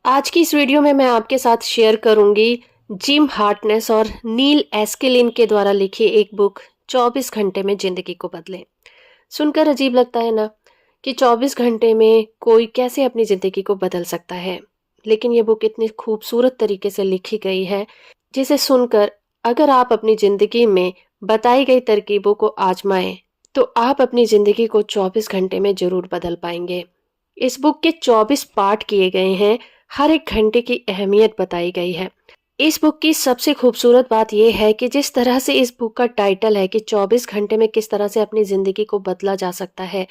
आज की इस वीडियो में मैं आपके साथ शेयर करूंगी जिम हार्टनेस और नील एस्केलिन के द्वारा लिखी एक बुक 24 घंटे में जिंदगी को बदले। सुनकर अजीब लगता है ना कि 24 घंटे में कोई कैसे अपनी जिंदगी को बदल सकता है। लेकिन ये बुक इतनी खूबसूरत तरीके से लिखी गई है जिसे सुनकर अगर आप अपनी जिंदगी में बताई गई तरकीबों को आजमाएं तो आप अपनी जिंदगी को 24 घंटे में जरूर बदल पाएंगे। इस बुक के 24 पार्ट किए गए हैं। हर एक घंटे की अहमियत बताई गई है। इस बुक की सबसे खूबसूरत बात यह है कि जिस तरह से इस बुक का टाइटल है कि 24 घंटे में किस तरह से अपनी जिंदगी को बदला जा सकता है,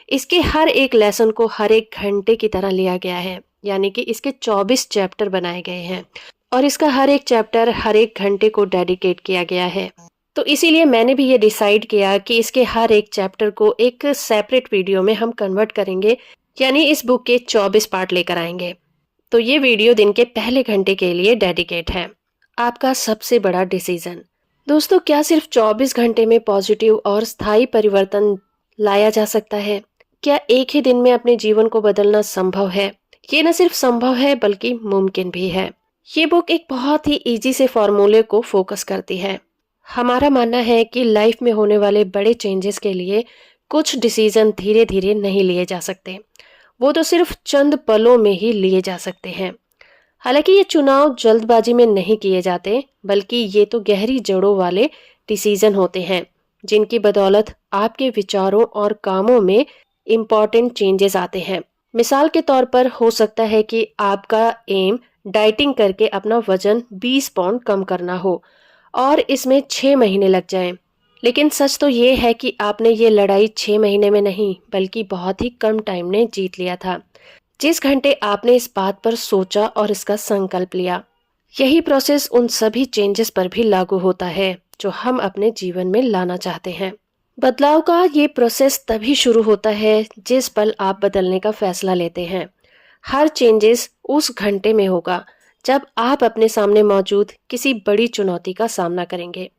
इसके हर एक लेसन को हर एक घंटे की तरह लिया गया है। यानी कि इसके 24 चैप्टर बनाए गए हैं और इसका हर एक चैप्टर हर एक घंटे को डेडिकेट किया गया है। तो इसीलिए मैंने भी ये डिसाइड किया कि इसके हर एक चैप्टर को एक सेपरेट वीडियो में हम कन्वर्ट करेंगे, यानी इस बुक के 24 पार्ट लेकर आएंगे। तो ये वीडियो दिन के पहले घंटे के लिए डेडिकेट है। आपका सबसे बड़ा डिसीजन। दोस्तों, क्या सिर्फ 24 घंटे में पॉजिटिव और स्थायी परिवर्तन लाया जा सकता है? क्या एक ही दिन में अपने जीवन को बदलना संभव है? ये न सिर्फ संभव है बल्कि मुमकिन भी है। ये बुक एक बहुत ही इजी से फॉर्मूले को फोकस करती है। हमारा मानना है कि लाइफ में होने वाले बड़े चेंजेस के लिए कुछ डिसीजन धीरे धीरे नहीं लिए जा सकते, वो तो सिर्फ चंद पलों में ही लिए जा सकते हैं। हालांकि ये चुनाव जल्दबाजी में नहीं किए जाते, बल्कि ये तो गहरी जड़ों वाले डिसीजन होते हैं जिनकी बदौलत आपके विचारों और कामों में इम्पोर्टेंट चेंजेस आते हैं। मिसाल के तौर पर हो सकता है कि आपका एम डाइटिंग करके अपना वजन 20 पाउंड कम करना हो और इसमें 6 महीने लग जाएं। लेकिन सच तो ये है कि आपने ये लड़ाई 6 महीने में नहीं बल्कि बहुत ही कम टाइम में जीत लिया था। जिस घंटे आपने इस बात पर सोचा और इसका संकल्प लिया, यही प्रोसेस उन सभी चेंजेस पर भी लागू होता है जो हम अपने जीवन में लाना चाहते हैं। बदलाव का ये प्रोसेस तभी शुरू होता है जिस पल आप बदलने का फैसला लेते हैं। हर चेंजेस उस घंटे में होगा जब आप अपने सामने मौजूद किसी बड़ी चुनौती का सामना करेंगे।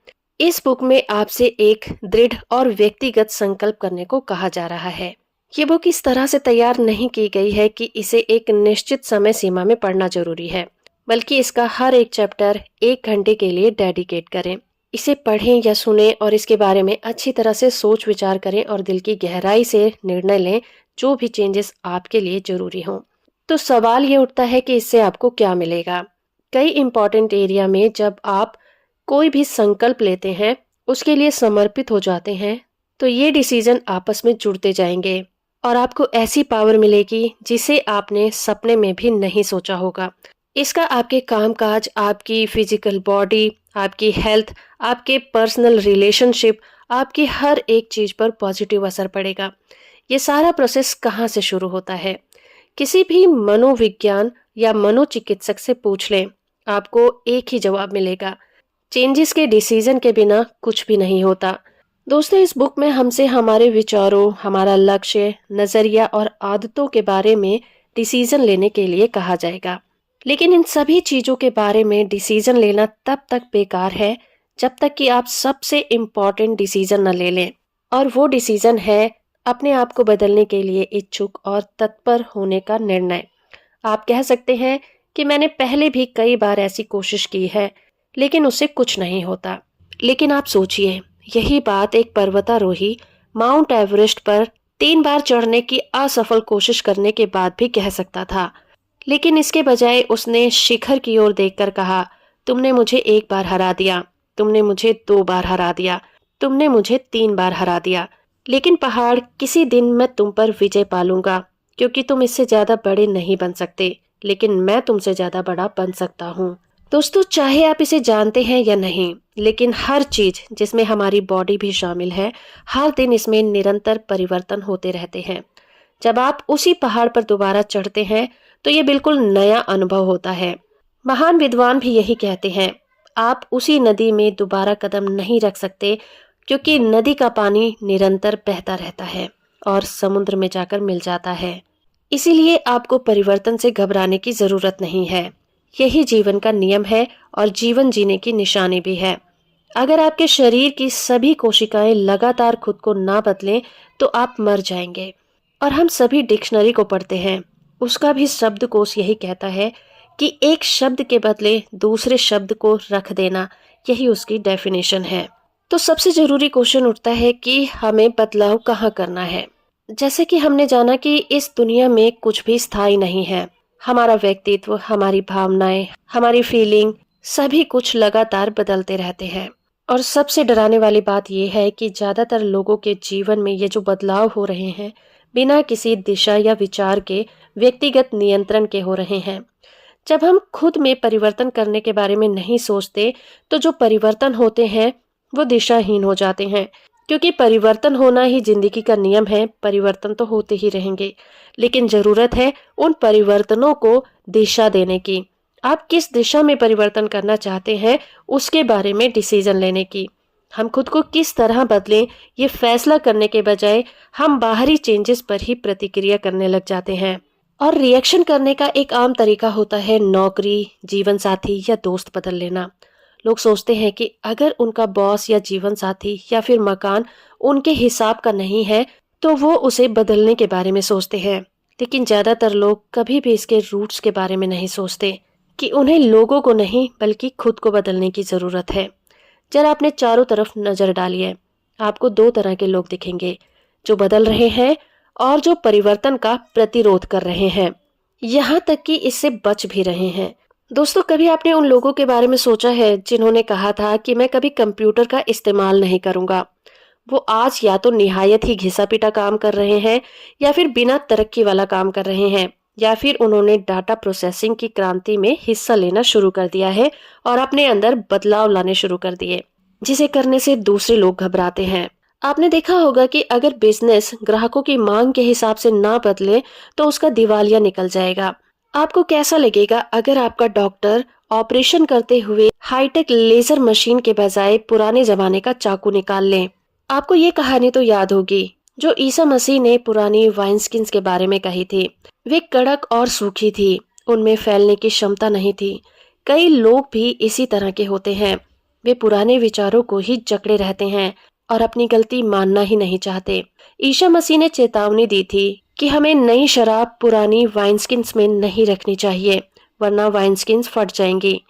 इस बुक में आपसे एक दृढ़ और व्यक्तिगत संकल्प करने को कहा जा रहा है। ये बुक इस तरह से तैयार नहीं की गई है कि इसे एक निश्चित समय सीमा में पढ़ना जरूरी है, बल्कि इसका हर एक चैप्टर 1 घंटे के लिए डेडिकेट करें। इसे पढ़ें या सुनें और इसके बारे में अच्छी तरह से सोच विचार करें और दिल की गहराई से निर्णय लें जो भी चेंजेस आपके लिए जरूरी हों। तो सवाल ये उठता है कि इससे आपको क्या मिलेगा। कई इंपॉर्टेंट एरिया में जब आप कोई भी संकल्प लेते हैं, उसके लिए समर्पित हो जाते हैं, तो ये डिसीजन आपस में जुड़ते जाएंगे और आपको ऐसी पावर मिलेगी जिसे आपने सपने में भी नहीं सोचा होगा। इसका आपके कामकाज, आपकी फिजिकल बॉडी, आपकी हेल्थ, आपके पर्सनल रिलेशनशिप, आपकी हर एक चीज पर पॉजिटिव असर पड़ेगा। ये सारा प्रोसेस कहाँ से शुरू होता है? किसी भी मनोविज्ञान या मनोचिकित्सक से पूछ लें, आपको एक ही जवाब मिलेगा, चेंजेस के डिसीजन के बिना कुछ भी नहीं होता। दोस्तों, इस बुक में हमसे हमारे विचारों, हमारा लक्ष्य, नजरिया और आदतों के बारे में डिसीजन लेने के लिए कहा जाएगा। लेकिन इन सभी चीजों के बारे में डिसीजन लेना तब तक बेकार है जब तक कि आप सबसे इम्पोर्टेंट डिसीजन न ले लें, और वो डिसीजन है अपने आप को बदलने के लिए इच्छुक और तत्पर होने का निर्णय। आप कह सकते हैं कि मैंने पहले भी कई बार ऐसी कोशिश की है लेकिन उससे कुछ नहीं होता। लेकिन आप सोचिए, यही बात एक पर्वतारोही माउंट एवरेस्ट पर 3 बार चढ़ने की असफल कोशिश करने के बाद भी कह सकता था। लेकिन इसके बजाय उसने शिखर की ओर देखकर कहा, तुमने मुझे 1 बार हरा दिया, तुमने मुझे 2 बार हरा दिया, तुमने मुझे 3 बार हरा दिया, लेकिन पहाड़, किसी दिन मैं तुम पर विजय पालूंगा, क्योंकि तुम इससे ज्यादा बड़े नहीं बन सकते, लेकिन मैं तुमसे ज्यादा बड़ा बन सकता हूँ। दोस्तों, चाहे आप इसे जानते हैं या नहीं, लेकिन हर चीज जिसमें हमारी बॉडी भी शामिल है, हर दिन इसमें निरंतर परिवर्तन होते रहते हैं। जब आप उसी पहाड़ पर दोबारा चढ़ते हैं तो ये बिल्कुल नया अनुभव होता है। महान विद्वान भी यही कहते हैं, आप उसी नदी में दोबारा कदम नहीं रख सकते क्योंकि नदी का पानी निरंतर बहता रहता है और समुद्र में जाकर मिल जाता है। इसीलिए आपको परिवर्तन से घबराने की जरूरत नहीं है। यही जीवन का नियम है और जीवन जीने की निशानी भी है। अगर आपके शरीर की सभी कोशिकाएं लगातार खुद को ना बदलें तो आप मर जाएंगे। और हम सभी डिक्शनरी को पढ़ते हैं, उसका भी शब्दकोश यही कहता है कि एक शब्द के बदले दूसरे शब्द को रख देना, यही उसकी डेफिनेशन है। तो सबसे जरूरी क्वेश्चन उठता है कि हमें बदलाव कहाँ करना है। जैसे कि हमने जाना कि इस दुनिया में कुछ भी स्थायी नहीं है। हमारा व्यक्तित्व, हमारी भावनाएं, हमारी फीलिंग, सभी कुछ लगातार बदलते रहते हैं। और सबसे डराने वाली बात यह है कि ज्यादातर लोगों के जीवन में ये जो बदलाव हो रहे हैं, बिना किसी दिशा या विचार के व्यक्तिगत नियंत्रण के हो रहे हैं। जब हम खुद में परिवर्तन करने के बारे में नहीं सोचते, तो जो परिवर्तन होते हैं वो दिशाहीन हो जाते हैं। क्योंकि परिवर्तन होना ही जिंदगी का नियम है, परिवर्तन तो होते ही रहेंगे, लेकिन जरूरत है उन परिवर्तनों को दिशा देने की। आप किस दिशा में परिवर्तन करना चाहते हैं, उसके बारे में डिसीजन लेने की। हम खुद को किस तरह बदलें, ये फैसला करने के बजाय हम बाहरी चेंजेस पर ही प्रतिक्रिया करने लग जाते हैं। और रिएक्शन करने का एक आम तरीका होता है नौकरी, जीवन साथी या दोस्त बदल लेना। लोग सोचते हैं कि अगर उनका बॉस या जीवन साथी या फिर मकान उनके हिसाब का नहीं है, तो वो उसे बदलने के बारे में सोचते हैं। लेकिन ज्यादातर लोग कभी भी इसके रूट्स के बारे में नहीं सोचते कि उन्हें लोगों को नहीं बल्कि खुद को बदलने की जरूरत है। जरा अपने चारों तरफ नजर डालिए, आपको दो तरह के लोग दिखेंगे, जो बदल रहे हैं और जो परिवर्तन का प्रतिरोध कर रहे हैं, यहाँ तक कि इससे बच भी रहे हैं। दोस्तों, कभी आपने उन लोगों के बारे में सोचा है जिन्होंने कहा था कि मैं कभी कंप्यूटर का इस्तेमाल नहीं करूंगा? वो आज या तो निहायत ही घिसा पिटा काम कर रहे हैं, या फिर बिना तरक्की वाला काम कर रहे हैं, या फिर उन्होंने डाटा प्रोसेसिंग की क्रांति में हिस्सा लेना शुरू कर दिया है और अपने अंदर बदलाव लाने शुरू कर दिए, जिसे करने से दूसरे लोग घबराते हैं। आपने देखा होगा कि अगर बिजनेस ग्राहकों की मांग के हिसाब से ना बदले तो उसका दिवालिया निकल जाएगा। आपको कैसा लगेगा अगर आपका डॉक्टर ऑपरेशन करते हुए हाईटेक लेजर मशीन के बजाय पुराने जमाने का चाकू निकाल ले? आपको ये कहानी तो याद होगी जो ईसा मसीह ने पुरानी वाइनस्किन्स के बारे में कही थी। वे कड़क और सूखी थी, उनमें फैलने की क्षमता नहीं थी। कई लोग भी इसी तरह के होते हैं। वे पुराने विचारों को ही जकड़े रहते हैं और अपनी गलती मानना ही नहीं चाहते। ईसा मसीह ने चेतावनी दी थी कि हमें नई शराब पुरानी वाइनस्किन्स में नहीं रखनी चाहिए, वरना वाइनस्किन्स फट जाएंगी,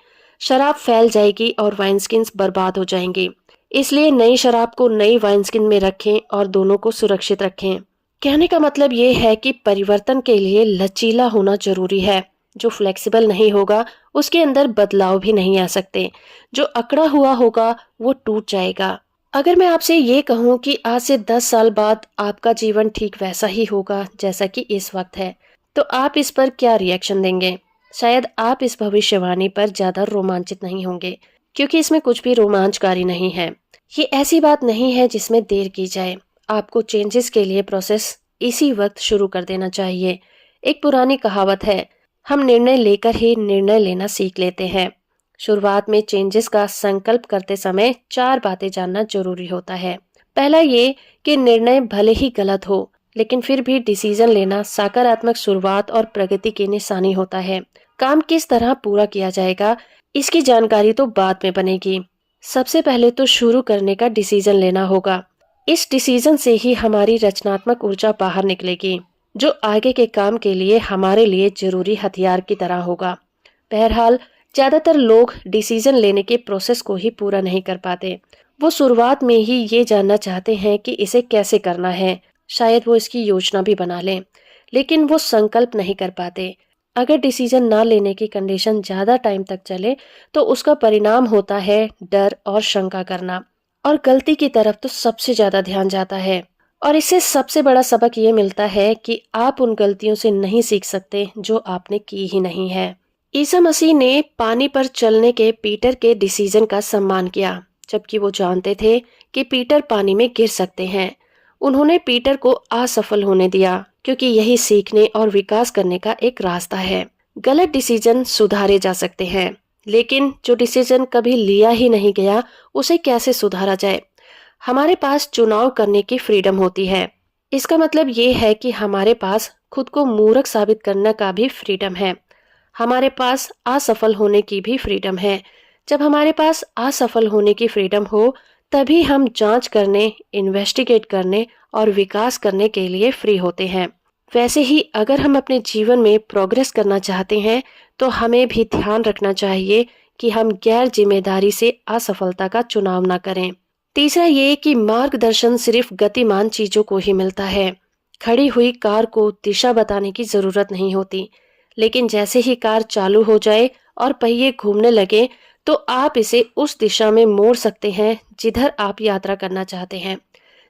शराब फैल जाएगी और वाइनस्किन्स बर्बाद हो जाएंगी। इसलिए नई शराब को नई वाइनस्किन में रखें और दोनों को सुरक्षित रखें। कहने का मतलब ये है कि परिवर्तन के लिए लचीला होना जरूरी है। जो फ्लेक्सिबल नहीं होगा उसके अंदर बदलाव भी नहीं आ सकते। जो अकड़ा हुआ होगा वो टूट जाएगा। अगर मैं आपसे ये कहूँ कि आज से 10 साल बाद आपका जीवन ठीक वैसा ही होगा जैसा कि इस वक्त है, तो आप इस पर क्या रिएक्शन देंगे? शायद आप इस भविष्यवाणी पर ज्यादा रोमांचित नहीं होंगे, क्योंकि इसमें कुछ भी रोमांचकारी नहीं है। ये ऐसी बात नहीं है जिसमें देर की जाए। आपको चेंजेस के लिए प्रोसेस इसी वक्त शुरू कर देना चाहिए। एक पुरानी कहावत है, हम निर्णय लेकर ही निर्णय लेना सीख लेते हैं। शुरुआत में चेंजेस का संकल्प करते समय 4 बातें जानना जरूरी होता है। पहला ये कि निर्णय भले ही गलत हो, लेकिन फिर भी डिसीजन लेना सकारात्मक शुरुआत और प्रगति की निशानी होता है। काम किस तरह पूरा किया जाएगा, इसकी जानकारी तो बाद में बनेगी। सबसे पहले तो शुरू करने का डिसीजन लेना होगा। इस डिसीजन से ही हमारी रचनात्मक ऊर्जा बाहर निकलेगी, जो आगे के काम के लिए हमारे लिए जरूरी हथियार की तरह होगा। बहरहाल, ज्यादातर लोग डिसीजन लेने के प्रोसेस को ही पूरा नहीं कर पाते। वो शुरुआत में ही ये जानना चाहते हैं कि इसे कैसे करना है। शायद वो इसकी योजना भी बना लें, लेकिन वो संकल्प नहीं कर पाते। अगर डिसीजन ना लेने की कंडीशन ज्यादा टाइम तक चले तो उसका परिणाम होता है डर और शंका करना, और गलती की तरफ तो सबसे ज्यादा ध्यान जाता है। और इससे सबसे बड़ा सबक ये मिलता है कि आप उन गलतियों से नहीं सीख सकते जो आपने की ही नहीं है। ईसा मसीह ने पानी पर चलने के पीटर के डिसीजन का सम्मान किया, जबकि वो जानते थे कि पीटर पानी में गिर सकते हैं। उन्होंने पीटर को असफल होने दिया, क्योंकि यही सीखने और विकास करने का एक रास्ता है। गलत डिसीजन सुधारे जा सकते हैं, लेकिन जो डिसीजन कभी लिया ही नहीं गया उसे कैसे सुधारा जाए? हमारे पास चुनाव करने की फ्रीडम होती है। इसका मतलब ये है कि हमारे पास खुद को मूर्ख साबित करने का भी फ्रीडम है। हमारे पास असफल होने की भी फ्रीडम है। जब हमारे पास असफल होने की फ्रीडम हो, तभी हम जांच करने, इन्वेस्टिगेट करने और विकास करने के लिए फ्री होते हैं। वैसे ही अगर हम अपने जीवन में प्रोग्रेस करना चाहते हैं तो हमें भी ध्यान रखना चाहिए कि हम गैर जिम्मेदारी से असफलता का चुनाव ना करें। तीसरा ये कि मार्गदर्शन सिर्फ गतिमान चीजों को ही मिलता है। खड़ी हुई कार को दिशा बताने की जरूरत नहीं होती, लेकिन जैसे ही कार चालू हो जाए और पहिए घूमने लगे तो आप इसे उस दिशा में मोड़ सकते हैं जिधर आप यात्रा करना चाहते हैं।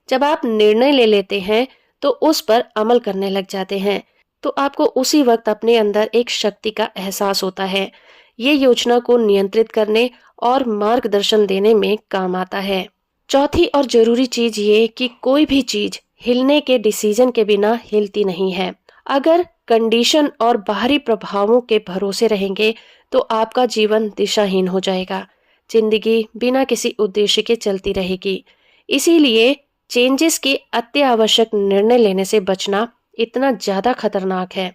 जब आप निर्णय ले लेते हैं तो उस पर अमल करने लग जाते हैं, तो आपको उसी वक्त अपने अंदर एक शक्ति का एहसास होता है। ये योजना को नियंत्रित करने और मार्गदर्शन देने में काम आता है। चौथी और जरूरी चीज ये कि कोई भी चीज हिलने के डिसीजन के बिना हिलती नहीं है। अगर कंडीशन और बाहरी प्रभावों के भरोसे रहेंगे तो आपका जीवन दिशाहीन हो जाएगा। जिंदगी बिना किसी उद्देश्य के चलती रहेगी। इसीलिए चेंजेस के अत्यावश्यक निर्णय लेने से बचना इतना ज्यादा खतरनाक है।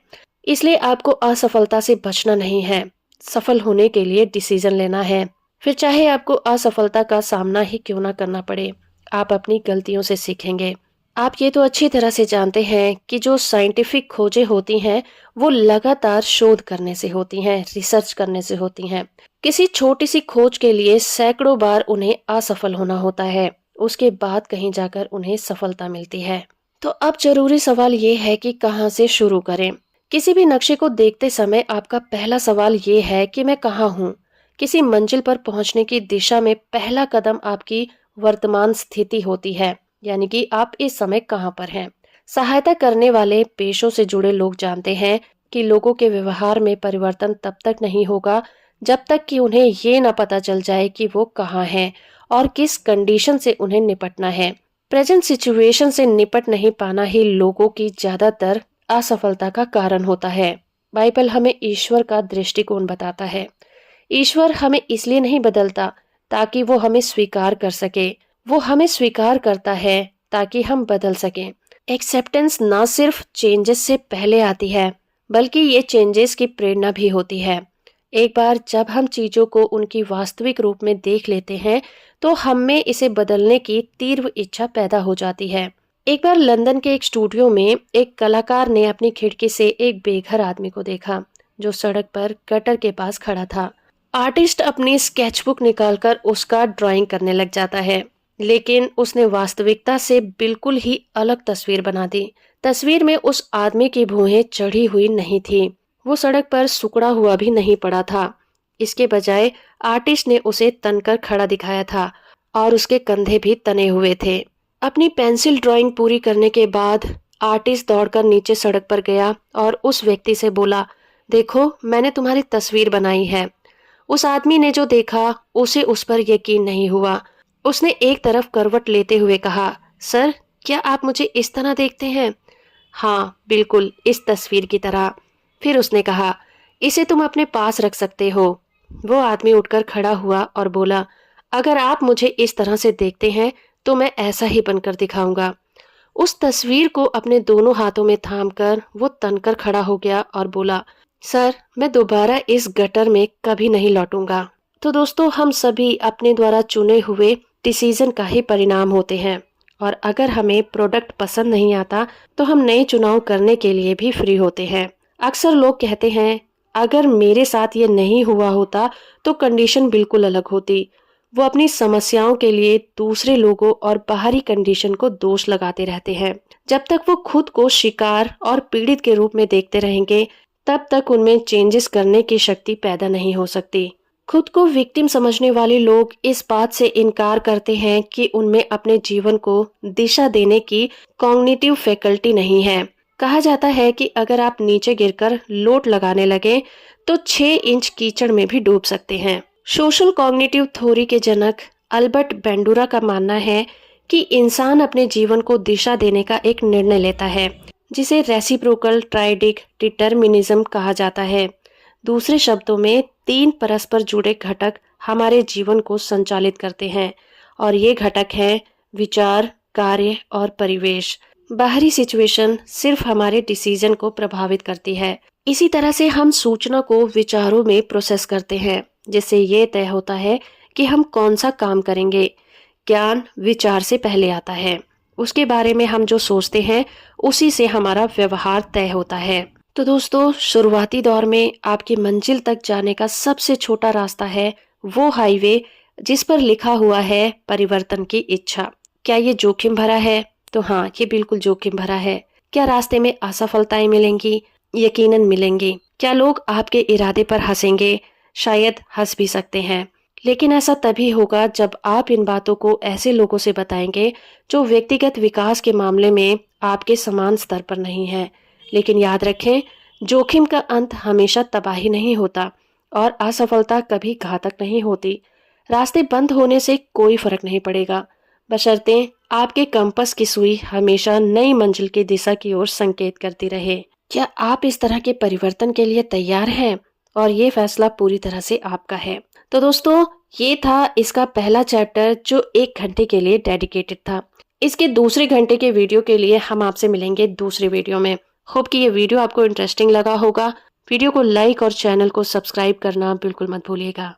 इसलिए आपको असफलता से बचना नहीं है, सफल होने के लिए डिसीजन लेना है। फिर चाहे आपको असफलता का सामना ही क्यों ना करना पड़े, आप अपनी गलतियों से सीखेंगे। आप ये तो अच्छी तरह से जानते हैं कि जो साइंटिफिक खोजें होती हैं वो लगातार शोध करने से होती हैं, रिसर्च करने से होती हैं। किसी छोटी सी खोज के लिए सैकड़ों बार उन्हें असफल होना होता है, उसके बाद कहीं जाकर उन्हें सफलता मिलती है। तो अब जरूरी सवाल ये है कि कहाँ से शुरू करें। किसी भी नक्शे को देखते समय आपका पहला सवाल ये है कि मैं कहाँ हूँ। किसी मंजिल पर पहुंचने की दिशा में पहला कदम आपकी वर्तमान स्थिति होती है, यानी कि आप इस समय कहाँ पर हैं। सहायता करने वाले पेशों से जुड़े लोग जानते हैं कि लोगों के व्यवहार में परिवर्तन तब तक नहीं होगा जब तक कि उन्हें ये न पता चल जाए कि वो कहाँ हैं और किस कंडीशन से उन्हें निपटना है। प्रेजेंट सिचुएशन से निपट नहीं पाना ही लोगों की ज्यादातर असफलता का कारण होता है। बाइबल हमें ईश्वर का दृष्टिकोण बताता है। ईश्वर हमें इसलिए नहीं बदलता ताकि वो हमें स्वीकार कर सके, वो हमें स्वीकार करता है ताकि हम बदल सकें। एक्सेप्टेंस ना सिर्फ चेंजेस से पहले आती है, बल्कि ये चेंजेस की प्रेरणा भी होती है। एक बार जब हम चीजों को उनकी वास्तविक रूप में देख लेते हैं तो हम में इसे बदलने की तीव्र इच्छा पैदा हो जाती है। एक बार लंदन के एक स्टूडियो में एक कलाकार ने अपनी खिड़की से एक बेघर आदमी को देखा जो सड़क पर गटर के पास खड़ा था। आर्टिस्ट अपनी स्केचबुक निकालकर उसका ड्राइंग करने लग जाता है, लेकिन उसने वास्तविकता से बिल्कुल ही अलग तस्वीर बना दी। तस्वीर में उस आदमी की भुहें चढ़ी हुई नहीं थी, वो सड़क पर सिकुड़ा हुआ भी नहीं पड़ा था। इसके बजाय आर्टिस्ट ने उसे तनकर खड़ा दिखाया था और उसके कंधे भी तने हुए थे। अपनी पेंसिल ड्राइंग पूरी करने के बाद आर्टिस्ट दौड़कर नीचे सड़क पर गया और उस व्यक्ति से बोला, देखो मैंने तुम्हारी तस्वीर बनाई है। उस आदमी ने जो देखा उसे उस पर यकीन नहीं हुआ। उसने एक तरफ करवट लेते हुए कहा, सर क्या आप मुझे इस तरह देखते हैं? हाँ बिल्कुल, इस तस्वीर की तरह। फिर उसने कहा, इसे तुम अपने पास रख सकते हो। वो आदमी उठकर खड़ा हुआ और बोला, अगर आप मुझे इस तरह से देखते हैं तो मैं ऐसा ही बनकर दिखाऊंगा। उस तस्वीर को अपने दोनों हाथों में थामकर वो तनकर खड़ा हो गया और बोला, सर मैं दोबारा इस गटर में कभी नहीं लौटूंगा। तो दोस्तों, हम सभी अपने द्वारा चुने हुए डिसीजन का ही परिणाम होते हैं, और अगर हमें प्रोडक्ट पसंद नहीं आता तो हम नए चुनाव करने के लिए भी फ्री होते हैं। अक्सर लोग कहते हैं, अगर मेरे साथ ये नहीं हुआ होता तो कंडीशन बिल्कुल अलग होती। वो अपनी समस्याओं के लिए दूसरे लोगों और बाहरी कंडीशन को दोष लगाते रहते हैं। जब तक वो खुद को शिकार और पीड़ित के रूप में देखते रहेंगे तब तक उनमें चेंजेस करने की शक्ति पैदा नहीं हो सकती। खुद को विक्टिम समझने वाले लोग इस बात से इनकार करते हैं कि उनमें अपने जीवन को दिशा देने की कॉग्निटिव फैकल्टी नहीं है। कहा जाता है कि अगर आप नीचे गिरकर लोट लगाने लगे तो 6 इंच कीचड़ में भी डूब सकते हैं। सोशल कॉग्निटिव थ्योरी के जनक अल्बर्ट बेंडूरा का मानना है कि इंसान अपने जीवन को दिशा देने का एक निर्णय लेता है, जिसे रेसिप्रोकल ट्राइडिक डिटर्मिनिज्म कहा जाता है। दूसरे शब्दों में 3 परस्पर जुड़े घटक हमारे जीवन को संचालित करते हैं, और ये घटक हैं विचार, कार्य और परिवेश। बाहरी सिचुएशन सिर्फ हमारे डिसीजन को प्रभावित करती है। इसी तरह से हम सूचना को विचारों में प्रोसेस करते हैं, जिससे ये तय होता है कि हम कौन सा काम करेंगे। ज्ञान विचार से पहले आता है। उसके बारे में हम जो सोचते हैं उसी से हमारा व्यवहार तय होता है। तो दोस्तों, शुरुआती दौर में आपकी मंजिल तक जाने का सबसे छोटा रास्ता है वो हाईवे जिस पर लिखा हुआ है परिवर्तन की इच्छा। क्या ये जोखिम भरा है? तो हाँ, ये बिल्कुल जोखिम भरा है। क्या रास्ते में असफलताएं मिलेंगी? यकीनन मिलेंगी। क्या लोग आपके इरादे पर हंसेंगे? शायद हंस भी सकते हैं। लेकिन ऐसा तभी होगा जब आप इन बातों को ऐसे लोगों से बताएंगे जो व्यक्तिगत विकास के मामले में आपके समान स्तर पर नहीं है। लेकिन याद रखें, जोखिम का अंत हमेशा तबाही नहीं होता और असफलता कभी घातक नहीं होती। रास्ते बंद होने से कोई फर्क नहीं पड़ेगा, बशर्ते आपके कंपास की सुई हमेशा नई मंजिल की दिशा की ओर संकेत करती रहे। क्या आप इस तरह के परिवर्तन के लिए तैयार हैं? और ये फैसला पूरी तरह से आपका है। तो दोस्तों, ये था इसका पहला चैप्टर जो 1 घंटे के लिए डेडिकेटेड था। इसके दूसरे घंटे के वीडियो के लिए हम आपसे मिलेंगे दूसरे वीडियो में। होप कि ये वीडियो आपको इंटरेस्टिंग लगा होगा। वीडियो को लाइक और चैनल को सब्सक्राइब करना बिल्कुल मत भूलिएगा।